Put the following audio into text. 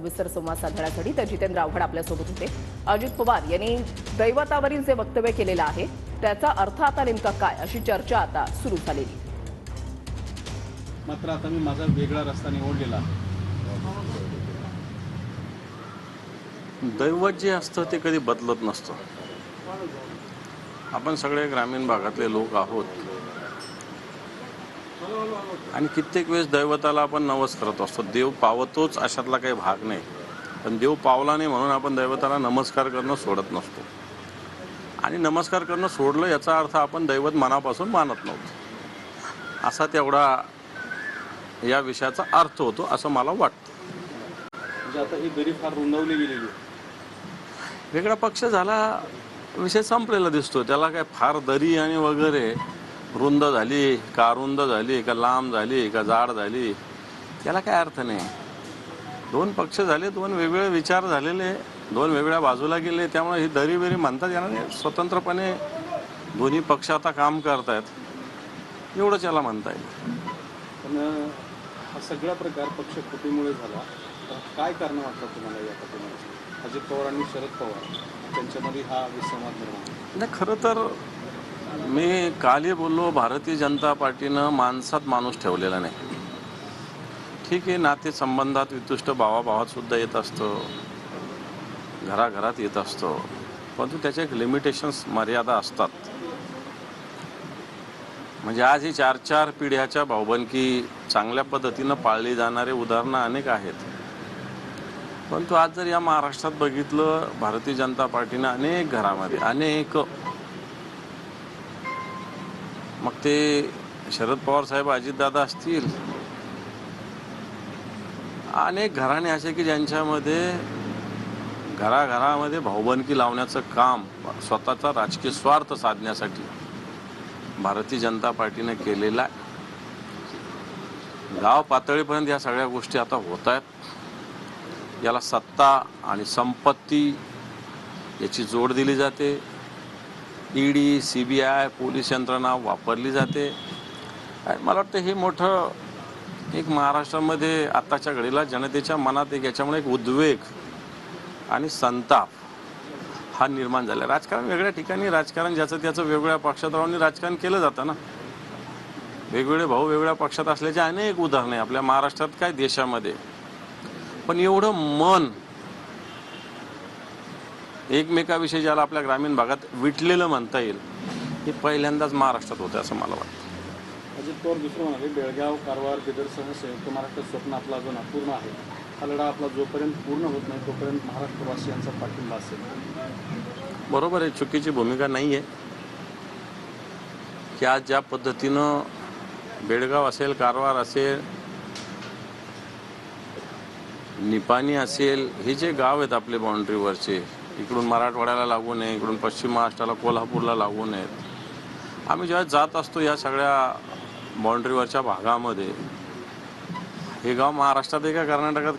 विस्तार संवाद साधण्यासाठी तर जितेंद्र आव्हाड आपल्यासोबत होते। अजित पवार यांनी दैवतावरील जे वक्तव्य केलेलं आहे त्याचा अर्थ आता नेमका काय अशी चर्चा आता सुरू झालेली। मात्र आता मी माझा वेगळा रस्ता निवडलेला आहे। दैवत जे असतं ते कधी बदलत नसतं। आपण सगळे ग्रामीण भागातले लोक आहोत आणि कित्येक वेळेस दैवताला आपण नवस करत असतो। देव पावतोच अशातला काही भाग नाही, पण देव पावला नाही म्हणून आपण दैवताला नमस्कार करणं सोडत नसतो। आणि नमस्कार करणं सोडलं याचा अर्थ आपण दैवत मनापासून मानत नव्हतो असा तेवढा या विषयाचा अर्थ होतो असं मला वाटतं। म्हणजे आता ही दरी फार रुंदावली गेलेली आहे। वेगळा पक्ष झाला, विषय संपलेला दिसतो। त्याला काय फार दरी आणि वगैरे रुंद झाली का अरुंद झाली का लांब झाली का जाड झाली त्याला काय अर्थ नाही। दोन पक्ष झाले, दोन वेगवेगळे विचार झालेले, दोन वेगळ्या बाजूला गेले, त्यामुळे ही दरी बेरी म्हणतात येणार नाही। स्वतंत्रपणे दोन्ही पक्ष आता काम करतायत एवढंच याला म्हणता येईल। पण हा सगळा प्रकार पक्ष फुटीमुळे झाला, काय कारण वाटतं तुम्हाला या पाठीमागे? अजित पवार आणि शरद पवार त्यांच्यामध्ये हा विसंवाद निर्माण नाही, खरं तर मी कालही बोललो, भारतीय जनता पार्टीनं माणसात माणूस ठेवलेला नाही। ठीक आहे, नाते संबंधात वितुष्ट भावाभावात सुद्धा येत असतं, घराघरात येत असतं, परंतु त्याच्या एक लिमिटेशन्स मर्यादा असतात। म्हणजे आज ही 4-4 पिढ्याच्या भाऊबंदकी चांगल्या पद्धतीनं पाळली जाणारे उदाहरणं अनेक आहेत। परंतु आज जर या महाराष्ट्रात बघितलं, भारतीय जनता पार्टीनं अनेक घरामध्ये अनेक, मग ते शरद पवार साहेब अजितदादा असतील, अनेक घराणे असे की ज्यांच्यामध्ये घराघरामध्ये भाऊबंदकी लावण्याचं काम स्वतःचा राजकीय स्वार्थ साधण्यासाठी भारतीय जनता पार्टीने केलेला आहे। गाव पातळीपर्यंत या सगळ्या गोष्टी आता होत आहेत। याला सत्ता आणि संपत्ती याची जोड दिली जाते। ईडी, CBI, पोलीस यंत्रणा वापरली जाते। मला वाटतं हे मोठं एक महाराष्ट्रामध्ये आत्ताच्या घडीला जनतेच्या मनात एक याच्यामुळे एक उद्वेग आणि संताप हा निर्माण झाला। राजकारण वेगळ्या ठिकाणी, राजकारण ज्याचं त्याचं वेगवेगळ्या पक्षात राहून राजकारण केलं जातं ना। वेगवेगळे भाऊ वेगवेगळ्या पक्षात असल्याचे अनेक उदाहरणे आपल्या महाराष्ट्रात काय देशामध्ये, पण एवढं मन एकमेकाविषयी ज्याला आपल्या ग्रामीण भागात विटलेलं म्हणता येईल हे पहिल्यांदाच महाराष्ट्रात होतं असं मला वाटतं। अजित पवार दुसरं म्हणाले, बेळगाव, कारवार, बिदरसह संयुक्त महाराष्ट्र स्वप्न आपला अजून अपूर्ण आहे। हा लढा आपला जोपर्यंत पूर्ण होत नाही तोपर्यंत महाराष्ट्रवासियांचा पाठिंबा असेल। बरोबर आहे, चुकीची भूमिका नाही आहे की आज ज्या पद्धतीनं बेळगाव असेल, कारवार असेल, निपाणी असेल, हे जे गाव आहेत आपले बाउंड्रीवरचे, इकडून मराठवाड्याला लागून आहे, इकडून पश्चिम महाराष्ट्राला कोल्हापूरला लागून आहेत, आम्ही जेव्हा जात असतो या सगळ्या बाउंड्रीवरच्या भागामध्ये, हे गाव महाराष्ट्रात आहे का कर्नाटकात